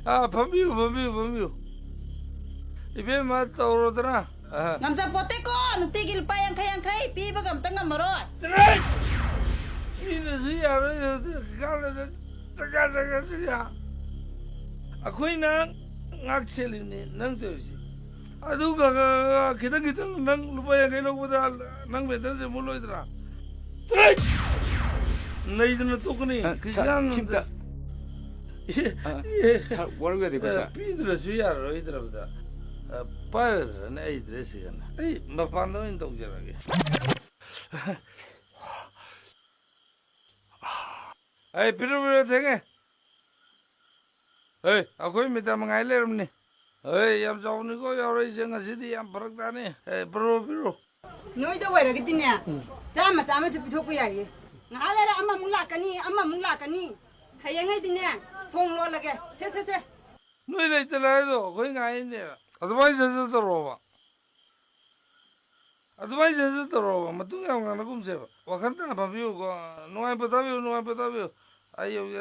ꯐꯝꯕꯤꯌꯨ 이베마 떠오르더라 남자 보태고 누티길 빠양 카양카이 삐버가 엄청 감으로 이들이 알아요 갈래다 자가자가지야 아코이나 악셀이니 낭도지 아두가 기당 낭 루바야 개노보다 낭 베던세 몰로이더라 트라이 너희들은 똑그니 그 시간 심다 잘 모르게 되고 있어 삐들어줘야 알아 이들보다 빠르더라 내 이들에서야 에이 마판도 인동절하게 에이 비로비로 되게 에이 아고이 미다 망아이 레름니 에이 얌 자오니고 여러 이제 ngasi디 얌 버럭다니 에이 비로 너희도 왜 이렇게 뛰냐 자마 저 비토고 야기 나래라 엄마 뭉라까니 하양이 뛰냐 통 놀라게 세세세 너희들 있더라도 거기 가 있네 아드바이스에서 들어와 아드바이스에서 들어와 마뚱이 형 하나 꿈새 와칸다 바비오 거 노아이 버다비오 아이 여기